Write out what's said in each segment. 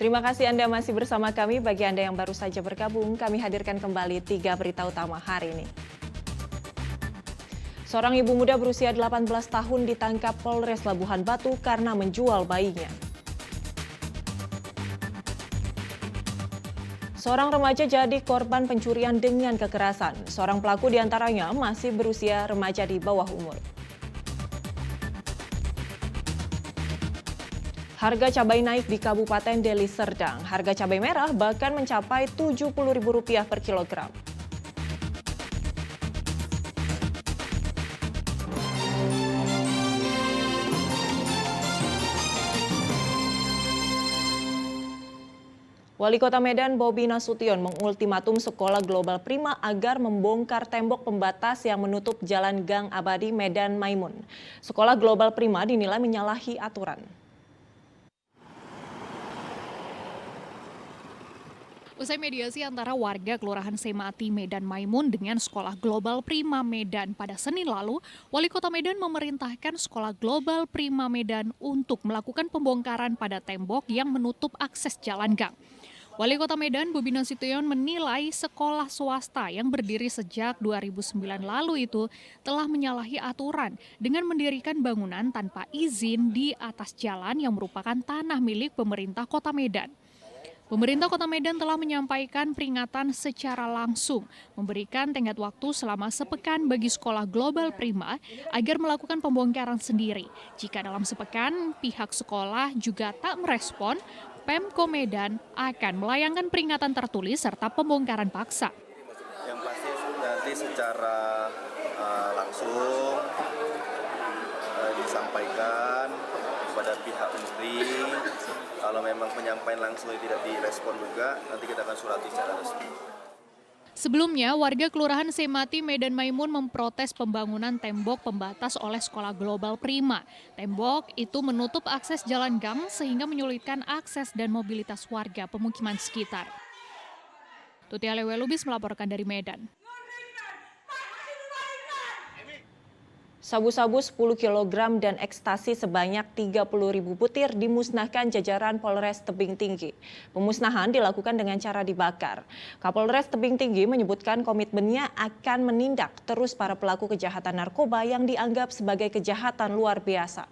Terima kasih Anda masih bersama kami. Bagi Anda yang baru saja bergabung, kami hadirkan kembali 3 berita utama hari ini. Seorang ibu muda berusia 18 tahun ditangkap Polres Labuhan Batu karena menjual bayinya. Seorang remaja jadi korban pencurian dengan kekerasan. Seorang pelaku diantaranya masih berusia remaja di bawah umur. Harga cabai naik di Kabupaten Deli Serdang. Harga cabai merah bahkan mencapai Rp70.000 per kilogram. Wali Kota Medan Bobi Nasution mengultimatum Sekolah Global Prima agar membongkar tembok pembatas yang menutup Jalan Gang Abadi Medan Maimun. Sekolah Global Prima dinilai menyalahi aturan. Usai mediasi antara warga Kelurahan Semati Medan Maimun dengan Sekolah Global Prima Medan pada Senin lalu, Wali Kota Medan memerintahkan Sekolah Global Prima Medan untuk melakukan pembongkaran pada tembok yang menutup akses jalan gang. Wali Kota Medan Bobi Nasution menilai sekolah swasta yang berdiri sejak 2009 lalu itu telah menyalahi aturan dengan mendirikan bangunan tanpa izin di atas jalan yang merupakan tanah milik pemerintah Kota Medan. Pemerintah Kota Medan telah menyampaikan peringatan secara langsung, memberikan tenggat waktu selama sepekan bagi Sekolah Global Prima agar melakukan pembongkaran sendiri. Jika dalam sepekan pihak sekolah juga tak merespon, Pemko Medan akan melayangkan peringatan tertulis serta pembongkaran paksa. Yang pasti nanti secara langsung disampaikan kepada pihak Menteri. Kalau memang penyampaian langsung tidak direspon juga, nanti kita akan surati secara resmi. Sebelumnya, warga Kelurahan Semati Medan Maimun memprotes pembangunan tembok pembatas oleh Sekolah Global Prima. Tembok itu menutup akses jalan gang sehingga menyulitkan akses dan mobilitas warga pemukiman sekitar. Tuti Alewe Lubis melaporkan dari Medan. Sabu-sabu 10 kg dan ekstasi sebanyak 30.000 butir dimusnahkan jajaran Polres Tebing Tinggi. Pemusnahan dilakukan dengan cara dibakar. Kapolres Tebing Tinggi menyebutkan komitmennya akan menindak terus para pelaku kejahatan narkoba yang dianggap sebagai kejahatan luar biasa.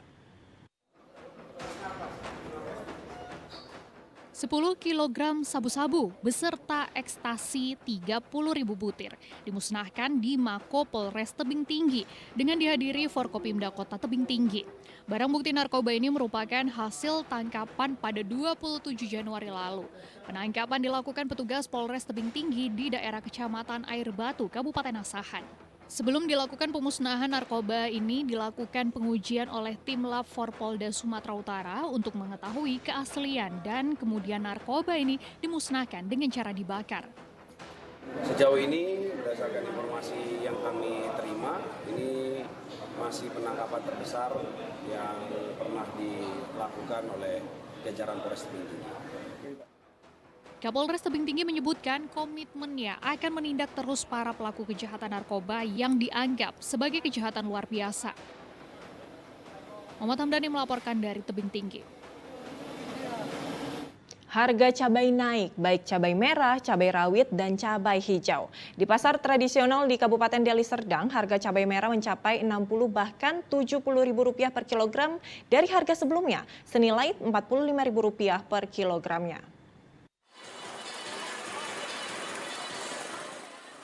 10 kg sabu-sabu beserta ekstasi 30.000 butir dimusnahkan di Mako Polres Tebing Tinggi dengan dihadiri Forkopimda Kota Tebing Tinggi. Barang bukti narkoba ini merupakan hasil tangkapan pada 27 Januari lalu. Penangkapan dilakukan petugas Polres Tebing Tinggi di daerah Kecamatan Air Batu, Kabupaten Asahan. Sebelum dilakukan pemusnahan narkoba ini dilakukan pengujian oleh tim Lab Forpolda Sumatera Utara untuk mengetahui keaslian dan kemudian narkoba ini dimusnahkan dengan cara dibakar. Sejauh ini berdasarkan informasi yang kami terima, ini masih penangkapan terbesar yang pernah dilakukan oleh jajaran Polres Tebing Tinggi. Kapolres Tebing Tinggi menyebutkan komitmennya akan menindak terus para pelaku kejahatan narkoba yang dianggap sebagai kejahatan luar biasa. Muhammad Hamdani melaporkan dari Tebing Tinggi. Harga cabai naik, baik cabai merah, cabai rawit, dan cabai hijau. Di pasar tradisional di Kabupaten Deli Serdang, harga cabai merah mencapai Rp60 bahkan Rp70.000 per kilogram dari harga sebelumnya, senilai Rp45.000 per kilogramnya.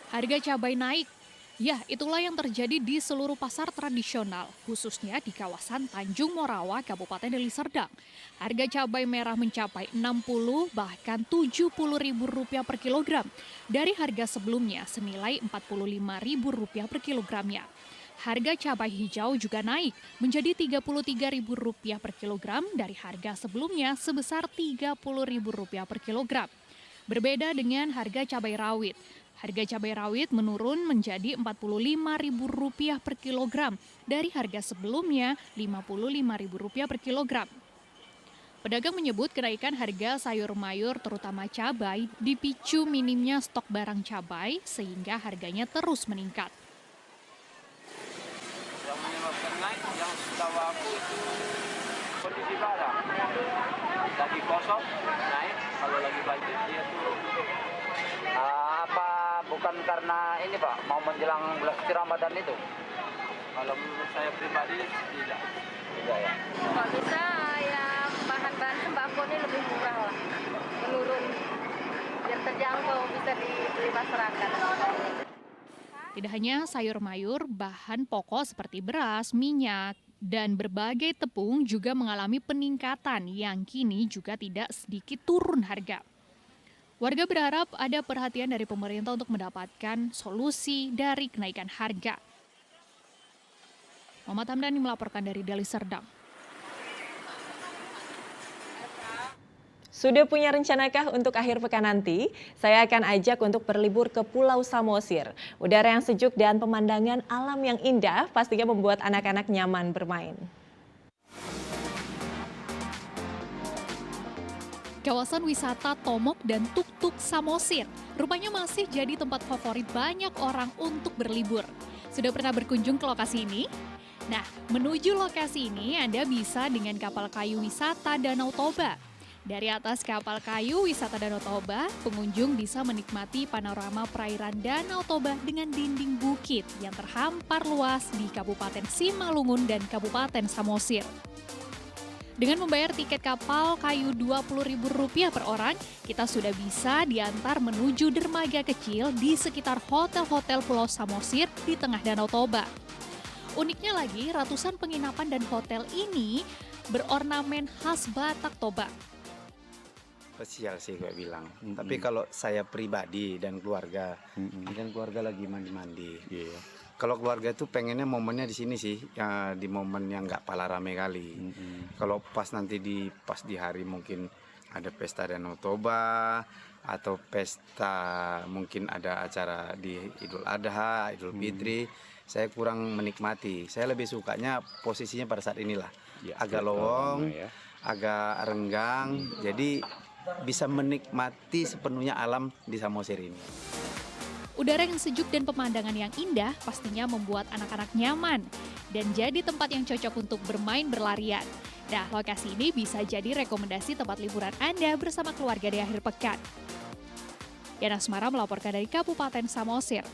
Harga cabai naik. Ya, itulah yang terjadi di seluruh pasar tradisional, khususnya di kawasan Tanjung Morawa, Kabupaten Deli Serdang. Harga cabai merah mencapai Rp60 bahkan Rp70.000 per kilogram dari harga sebelumnya senilai Rp45.000 per kilogramnya. Harga cabai hijau juga naik menjadi Rp33.000 per kilogram dari harga sebelumnya sebesar Rp30.000 per kilogram. Berbeda dengan harga cabai rawit. Harga cabai rawit menurun menjadi Rp45.000 per kilogram dari harga sebelumnya Rp55.000 per kilogram. Pedagang menyebut kenaikan harga sayur mayur terutama cabai dipicu minimnya stok barang cabai sehingga harganya terus meningkat. Yang menyebabkan naik yang setahu aku itu Kondisi barang lagi kosong naik, kalau lagi banjir dia turun. Apa bukan karena ini Pak, mau menjelang bulan suci Ramadan itu? Kalau menurut saya pribadi tidak. Tidak ya. Kalau bisa ya bahan-bahan sembako ini lebih murah lah, menurun biar terjangkau bisa dibeli masyarakat. Tidak hanya sayur mayur, bahan pokok seperti beras, minyak, dan berbagai tepung juga mengalami peningkatan yang kini juga tidak sedikit turun harga. Warga berharap ada perhatian dari pemerintah untuk mendapatkan solusi dari kenaikan harga. Muhammad Hamdani melaporkan dari Deli Serdang. Sudah punya rencanakah untuk akhir pekan nanti? Saya akan ajak untuk berlibur ke Pulau Samosir. Udara yang sejuk dan pemandangan alam yang indah pastinya membuat anak-anak nyaman bermain. Kawasan wisata Tomok dan Tuk-Tuk Samosir rupanya masih jadi tempat favorit banyak orang untuk berlibur. Sudah pernah berkunjung ke lokasi ini? Nah, menuju lokasi ini Anda bisa dengan kapal kayu wisata Danau Toba. Dari atas kapal kayu wisata Danau Toba, pengunjung bisa menikmati panorama perairan Danau Toba dengan dinding bukit yang terhampar luas di Kabupaten Simalungun dan Kabupaten Samosir. Dengan membayar tiket kapal kayu Rp20.000 per orang, kita sudah bisa diantar menuju dermaga kecil di sekitar hotel-hotel Pulau Samosir di tengah Danau Toba. Uniknya lagi, ratusan penginapan dan hotel ini berornamen khas Batak Toba. Spesial sih gue bilang. Tapi kalau saya pribadi dan keluarga, kan keluarga lagi mandi-mandi. Kalau keluarga itu pengennya momennya di sini sih, ya, di momen yang nggak pala rame kali. Kalau pas nanti pas di hari mungkin ada pesta Danau Toba atau pesta mungkin ada acara di Idul Adha, Idul Fitri, saya kurang menikmati. Saya lebih sukanya posisinya pada saat inilah, agak lowong, agak renggang, jadi bisa menikmati sepenuhnya alam di Samosir ini. Udara yang sejuk dan pemandangan yang indah pastinya membuat anak-anak nyaman dan jadi tempat yang cocok untuk bermain berlarian. Nah, lokasi ini bisa jadi rekomendasi tempat liburan Anda bersama keluarga di akhir pekan. Yana Asmara melaporkan dari Kabupaten Samosir.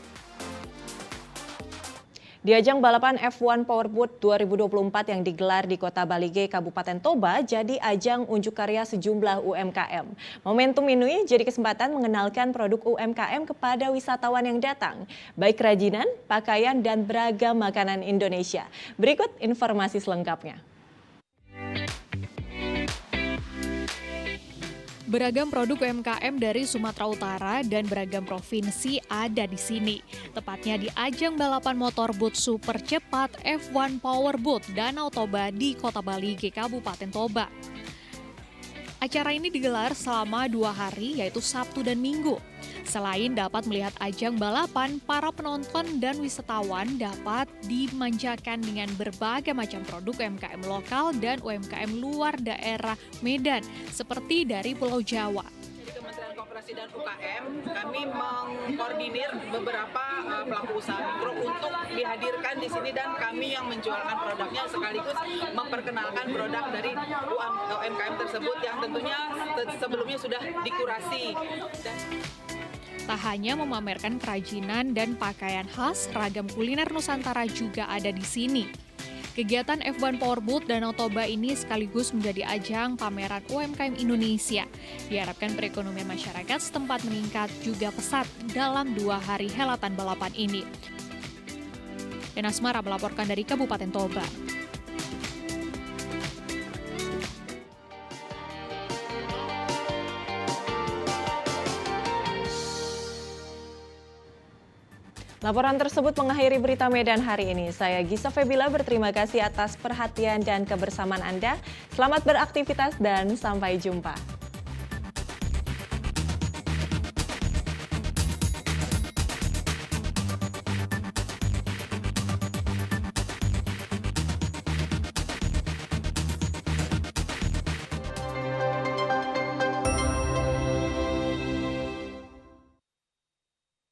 Di ajang balapan F1 Powerboat 2024 yang digelar di Kota Balige, Kabupaten Toba, jadi ajang unjuk karya sejumlah UMKM. Momentum ini jadi kesempatan mengenalkan produk UMKM kepada wisatawan yang datang, baik kerajinan, pakaian, dan beragam makanan Indonesia. Berikut informasi selengkapnya. Beragam produk UMKM dari Sumatera Utara dan beragam provinsi ada di sini. Tepatnya di ajang balapan motorboat super cepat F1 Powerboat Danau Toba di Kota Balige, Kabupaten Toba. Acara ini digelar selama 2 hari, yaitu Sabtu dan Minggu. Selain dapat melihat ajang balapan, para penonton dan wisatawan dapat dimanjakan dengan berbagai macam produk UMKM lokal dan UMKM luar daerah Medan, seperti dari Pulau Jawa. Kementerian Koperasi dan UKM, kami mengkoordinir beberapa pelaku usaha mikro untuk dihadirkan di sini dan kami yang menjualkan produknya sekaligus memperkenalkan produk dari UMKM tersebut yang tentunya sebelumnya sudah dikurasi. Tak hanya memamerkan kerajinan dan pakaian khas, ragam kuliner Nusantara juga ada di sini. Kegiatan F1 Powerboat Danau Toba ini sekaligus menjadi ajang pameran UMKM Indonesia. Diharapkan perekonomian masyarakat setempat meningkat juga pesat dalam 2 hari helatan balapan ini. Yana Asmara melaporkan dari Kabupaten Toba. Laporan tersebut mengakhiri berita Medan hari ini. Saya Gisa Febila berterima kasih atas perhatian dan kebersamaan Anda. Selamat beraktivitas dan sampai jumpa.